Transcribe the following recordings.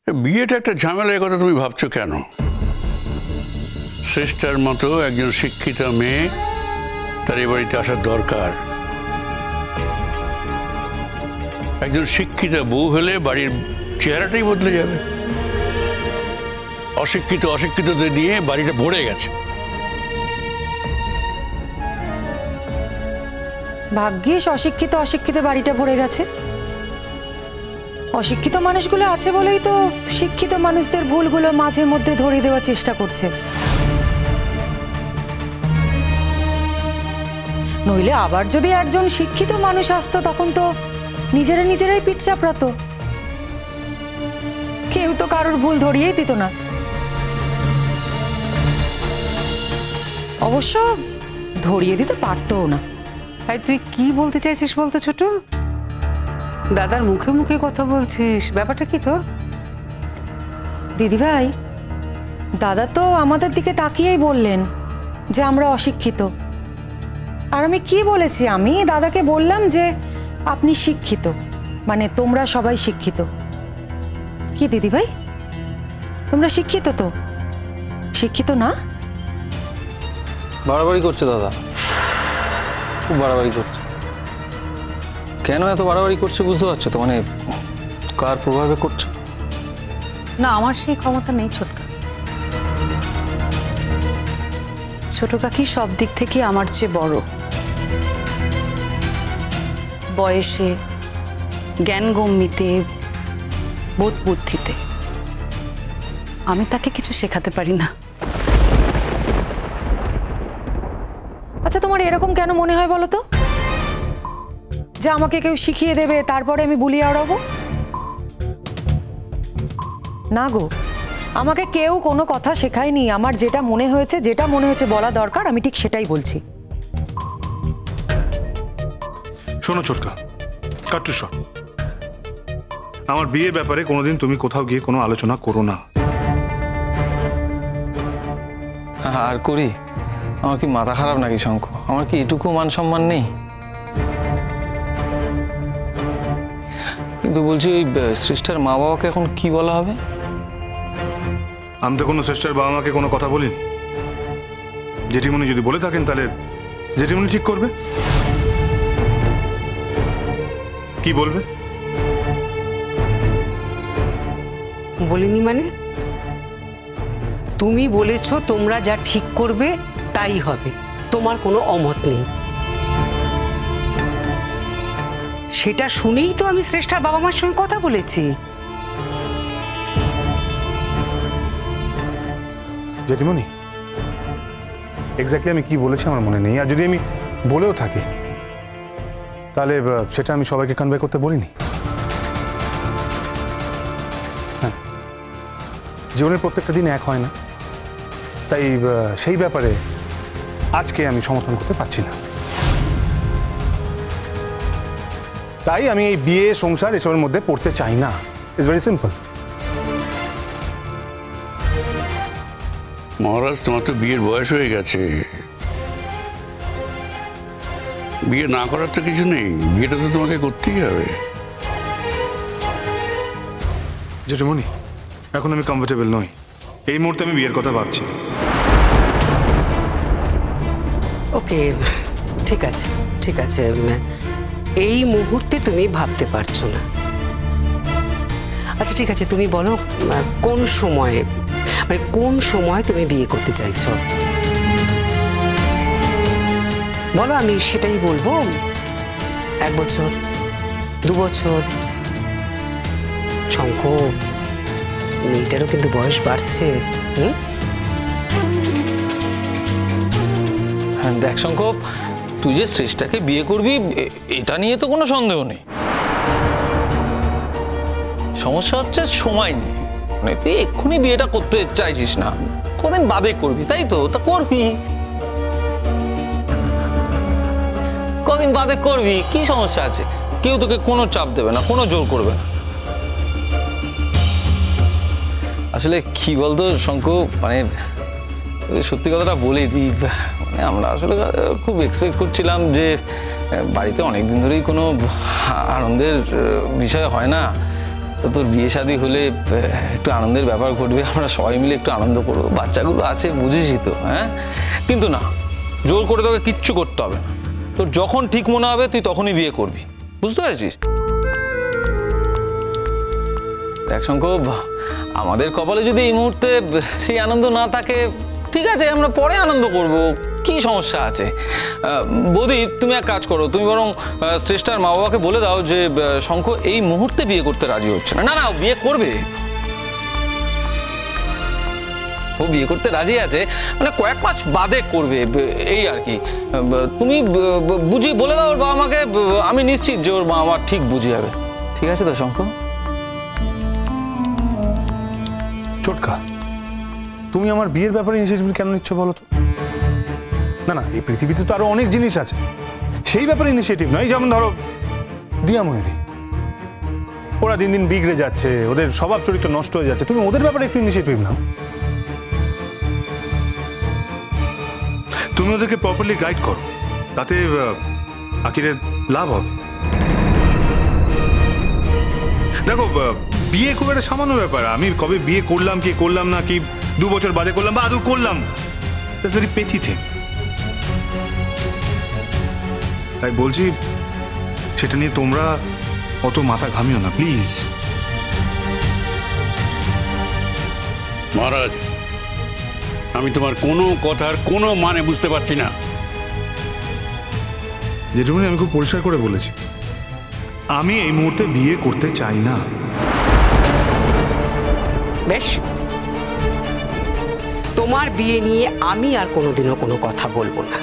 বিয়েটা একটা ঝামেলা, এ কথা তুমি ভাবছো কেন? শ্রেষ্ঠার মতো একজন শিক্ষিত মেয়ে তার এই বাড়িতে আসার দরকার। একজন শিক্ষিত বউ হলে বাড়ির চেহারাটাই বদলে যাবে। অশিক্ষিতদের নিয়ে বাড়িটা ভরে গেছে। ভাগ্যিস অশিক্ষিত বাড়িটা ভরে গেছে। অশিক্ষিত মানুষগুলো আছে বলেই তো শিক্ষিত মানুষদের ভুলগুলো মাঝে মধ্যে ধরিয়ে দেওয়ার চেষ্টা করছে। নইলে আবার যদি একজন শিক্ষিত মানুষ আসতো তখন তো নিজেরাই পিঠ চাপড়াতো, কেউ তো কারোর ভুল ধরিয়েই দিত না। অবশ্য ধরিয়ে দিতে পারতও না। তুই কি বলতে চাইছিস বলতো ছোট? দাদার মুখে মুখে কথা বলছিস, ব্যাপারটা কি তোর? দিদিভাই, দাদা তো আমাদের দিকে তাকিয়েই বললেন যে আমরা অশিক্ষিত। আর আমি কি বলেছি? আমি দাদাকে বললাম যে আপনি শিক্ষিত, মানে তোমরা সবাই শিক্ষিত। কি দিদিভাই, তোমরা শিক্ষিত তো? শিক্ষিত না? বাড়াবাড়ি করছে দাদা, খুব বাড়াবাড়ি করছে। কেন এত বাড়াবাড়ি করছে বুঝতে পারছো তো? মানে কার প্রভাবে করছে? না, আমার সেই ক্ষমতা নেই ছোটকা। ছোট কাকি সব দিক থেকে আমার চেয়ে বড়, বয়সে, জ্ঞানগম্যিতে, বোধ বুদ্ধিতে। আমি তাকে কিছু শেখাতে পারি না। আচ্ছা, তোমার এরকম কেন মনে হয় বলো তো, যে আমাকে কেউ শিখিয়ে দেবে তারপরে আমি বুলিয়ে আড়াবো? না গো, আমাকে কেউ কোনো কথা শেখায়নি। আমার যেটা মনে হয়েছে বলা দরকার, আমি ঠিক সেটাই বলছি। শোনো ছোটকা, কাট্টু সব, আমার বিয়ে ব্যাপারে কোনোদিন তুমি কোথাও গিয়ে কোনো আলোচনা করো না। আর করি? আমার কি মাথা খারাপ নাকি শঙ্খ? আমার কি এটুকু মান সম্মান নেই? কিন্তু বলছি, ওই শ্রেষ্ঠার মা বাবাকে এখন কি বলা হবে? আমি তো কোনো শ্রেষ্ঠার বাবা মাকে কোনো কথা বলিনি। জেঠিমণি যদি বলে থাকেন তাহলে জেঠিমণি ঠিক করবে। কি বলবে? বলিনি মানে? তুমি বলেছো তোমরা যা ঠিক করবে তাই হবে, তোমার কোনো অমত নেই। সেটা শুনেই তো আমি শ্রেষ্ঠার বাবা মার সঙ্গে কথা বলেছি। জেঠিমণি, এক্স্যাক্টলি আমি কি বলেছি আমার মনে নেই। আর যদি আমি বলেও থাকি তাহলে সেটা আমি সবাইকে কনভে করতে বলিনি। হ্যাঁ, জীবনের প্রত্যেকটা দিন এক হয় না, তাই সেই ব্যাপারে আজকে আমি সমর্থন করতে পারছি না। তাই আমি এই বিয়ে সংসার এসবের মধ্যে পড়তে চাই না। It's very simple. মহারাজ, তোমার তো বিয়ের বয়স হয়ে গেছে। বিয়ে না করার তো কিছু নেই, বিয়েটা তো তোমাকে করতেই হবে। জেঠুমণি, এখন আমি কমফোর্টেবল নই। এই মুহূর্তে আমি বিয়ের কথা ভাবছি। ওকে, ঠিক আছে ঠিক আছে, এই মুহূর্তে তুমি ভাবতে পারছো না। আচ্ছা ঠিক আছে, তুমি বলো কোন সময়ে, মানে কোন সময় তুমি বিয়ে করতে চাইছো? বলো, আমি সেটাই বলবো। 1 বছর, 2 বছর? শঙ্খ, মেয়েটারও কিন্তু বয়স বাড়ছে। হ্যাঁ দেখ শঙ্খ, তুই যে শ্রেষ্ঠাকে বিয়ে করবি এটা নিয়ে তো কোনো সন্দেহ নেই। সমস্যা হচ্ছে সময় নেই। মানে তুই এক্ষুনি বিয়েটা করতে চাইছিস না, কদিন বাদে করবি, তাই তো? তা করবি, কদিন বাদে করবি, কি সমস্যা আছে? কেউ তোকে কোনো চাপ দেবে না, কোনো জোর করবে না। আসলে কি বলতো শঙ্কু, মানে সত্যি কথাটা বলে দিই, মানে আমরা আসলে খুব এক্সপেক্ট করছিলাম যে বাড়িতে অনেকদিন ধরেই কোনো আনন্দের বিষয় হয় না, তো তোর বিয়ে শাদী হলে একটু আনন্দের ব্যাপার ঘটবে, আমরা সবাই মিলে একটু আনন্দ করবো, বাচ্চাগুলো আছে বুঝেছি তো, হ্যাঁ? কিন্তু না, জোর করে তোকে কিচ্ছু করতে হবে না, তোর যখন ঠিক মনে হবে তুই তখনই বিয়ে করবি, বুঝতে পেরেছিস? দেখ শঙ্কর, আমাদের কপালে যদি এই মুহূর্তে সেই আনন্দ না থাকে, ঠিক আছে আমরা পরে আনন্দ করব, কি সমস্যা আছে? বৌদি তুমি এক কাজ করো, তুমি বরং শ্রেষ্ঠার মা বাবাকে বলে দাও যে শঙ্খ এই মুহূর্তে বিয়ে করতে রাজি হচ্ছে না। না না, বিয়ে করবে, ও বিয়ে করতে রাজি আছে, মানে কয়েক মাস বাদে করবে, এই আর কি। তুমি বুঝিয়ে বলে দাও ওর বাবা মাকে, আমি নিশ্চিত যে ওর মা মা ঠিক বুঝে যাবে। ঠিক আছে তো শঙ্খ? ছোটকা, তুমি আমার বিয়ের ব্যাপারে ইনিশিয়েটিভ কেন নিচ্ছ বলো তো? না না, এই পৃথিবীতে তো আরো অনেক জিনিস আছে, সেই ব্যাপারে ইনিশিয়েটিভ নয়। যেমন ধরো দিয়া ময়ূরী, ওরা দিন দিন বিগড়ে যাচ্ছে, ওদের স্বভাব চরিত্র নষ্ট হয়ে যাচ্ছে, তুমি ওদের ব্যাপারে একটু ইনিশিয়েটিভ নাও। তুমি ওদেরকে প্রপারলি গাইড করো, তাতে আখিরের লাভ হবে। দেখো, বিয়ে খুব একটা সামান্য ব্যাপার, আমি কবে বিয়ে করলাম কি করলাম না, কি 2 বছর বাদে করলাম বা আদৌ করলাম, দ্যাটস ভেরি পেটি থিং। তাই বলছি, সেটা নিয়ে তোমরা অত মাথা ঘামিও না প্লিজ। মহারাজ, আমি তোমার কোনো কথার কোনো মানে বুঝতে পারছি না। জেঠুমনি, আমি খুব পরিষ্কার করে বলেছি, আমি এই মুহূর্তে বিয়ে করতে চাই না। বেশ, তোমার বিয়ে নিয়ে আমি আর কোনোদিনও কোনো কথা বলবো না।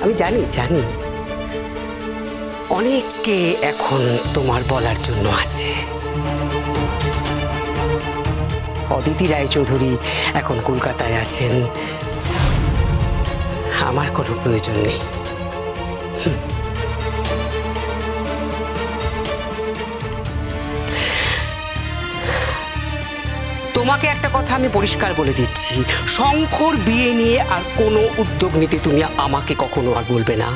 আমি জানি জানি অনেককে এখন তোমার বলার জন্য আছে। অদিতি রায়চৌধুরী এখন কলকাতায় আছেন, আমার কোনো প্রয়োজন নেই। তোমাকে একটা কথা আমি পরিষ্কার বলে দিচ্ছি, শঙ্কর বিয়ে নিয়ে আর কোনো উদ্যোগ নিতে তুমি আমাকে কখনো আর বলবে না,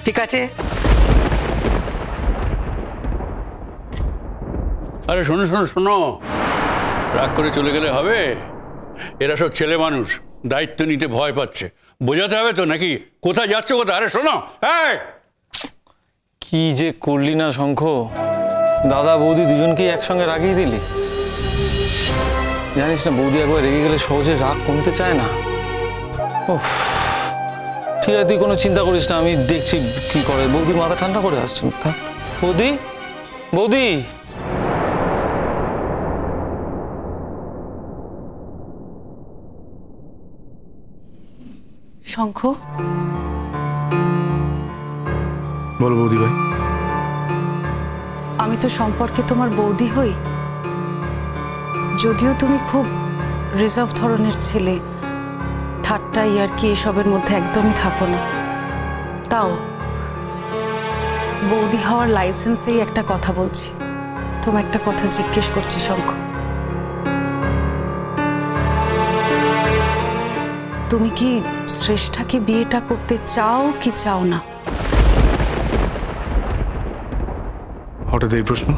ঠিক আছে? আরে শোনো শোনো শোনো, রাগ করে চলে গেলে হবে? এরা সব ছেলে মানুষ, দায়িত্ব নিতে ভয় পাচ্ছে, বোঝাতে হবে তো নাকি? কোথায় যাচ্ছ কোথায়? আরে শোনো, হ্যাঁ কি যে করলি না শঙ্খ, দাদা বৌদি দুজনকেই একসঙ্গে রাগিয়ে দিলি। জানিস না, বৌদি একবার রেগে গেলে সহজে রাগ কমতে চায় না। ঠিক আছে, তুই কোনো চিন্তা করিস না, আমি দেখছি কি করে। বৌদি মাথা ঠান্ডা করে আসছে। বৌদি, বৌদি, শঙ্খ, বলো বৌদি ভাই। আমি তো সম্পর্কে তোমার বৌদি হই, যদিও তুমি খুব রিজার্ভ ধরনের ছেলে, ঠাট্টা ইয়ার্কি এসবের মধ্যে একদমই থাকো না, তাও বৌদি হওয়ার লাইসেন্সেই একটা কথা বলছি। তোমার একটা কথা জিজ্ঞেস করছি শঙ্খ, তুমি কি শ্রেষ্ঠাকে বিয়েটা করতে চাও কি চাও না? হঠাৎ এই প্রশ্ন?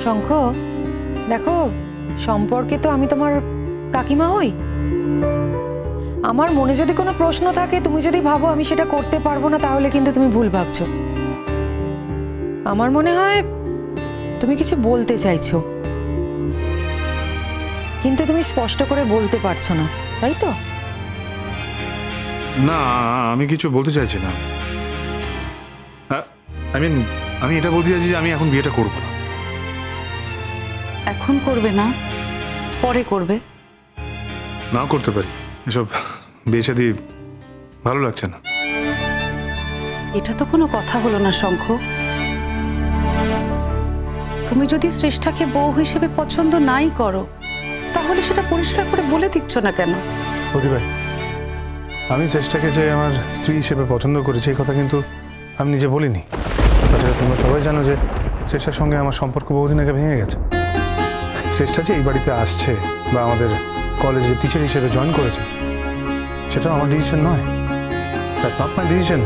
শঙ্খ, দেখো, সম্পর্কে তো আমি তোমার কাকিমা হই। আমার মনে যদি কোনো প্রশ্ন থাকে, তুমি যদি ভাবো আমি সেটা করতে পারবো না, তাহলে কিন্তু তুমি ভুল ভাবছো। আমার মনে হয় তুমি কিছু বলতে চাইছো, কিন্তু তুমি স্পষ্ট করে বলতে পারছো না, তাই তো? না, আমি কিছু বলতে চাইছি না। আমি এটা বলতে চাইছি যে আমি এখন বিয়েটা করবো না। এখন করবে না, পরে করবে? না করতে পারি, এসব বিয়ে শাদী ভালো লাগছে না। এটা তো কোনো কথা হলো না শঙ্খ। তুমি যদি শ্রেষ্ঠাকে বউ হিসেবে পছন্দ নাই করো, তাহলে সেটা পরিষ্কার করে বলে দিচ্ছ না কেন? বৌদি ভাই, আমি চেষ্টাকে যে আমার স্ত্রী হিসেবে পছন্দ করেছি এই কথা কিন্তু আমি নিজে বলিনি। তাছাড়া তোমরা সবাই জানো যে শ্রেষ্ঠার সঙ্গে আমার সম্পর্ক বহুদিন আগে ভেঙে গেছে। শ্রেষ্ঠা যে এই বাড়িতে আসছে বা আমাদের কলেজে টিচার হিসেবে জয়েন করেছে, সেটা আমার ডিসিশন নয়। That's not my decision.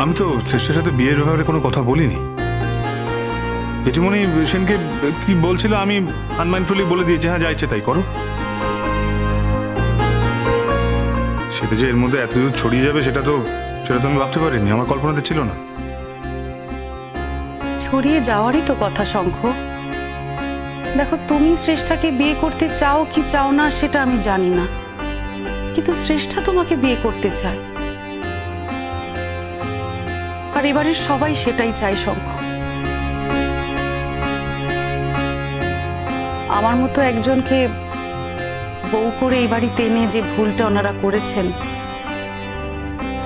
আমি তো শ্রেষ্ঠের সাথে বিয়ের ব্যাপারে কোনো কথা বলিনি। জেঠিমণি সেনকে কি বলছিল আমি আনমাইন্ডফুলি বলে দিয়েছি, হ্যাঁ যা ইচ্ছে তাই করো। সেটা যে এর মধ্যে এতদূর ছড়িয়ে যাবে সেটা তো আমি ভাবতে পারিনি, আমার কল্পনাতে ছিল না। ছড়িয়ে যাওয়ারই তো কথা শঙ্খ। দেখো, তুমি শ্রেষ্ঠাকে বিয়ে করতে চাও কি চাও না সেটা আমি জানি না, কিন্তু শ্রেষ্ঠা তোমাকে বিয়ে করতে চায়, আর এবারের সবাই সেটাই চায় শঙ্খ। আমার মতো একজনকে বউ করে এই বাড়িতে এনে যে ভুলটা ওনারা করেছেন,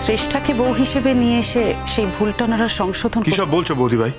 শ্রেষ্ঠাকে বউ হিসেবে নিয়ে এসে সেই ভুলটা ওনারা সংশোধন কি সব বলছো বৌদি ভাই?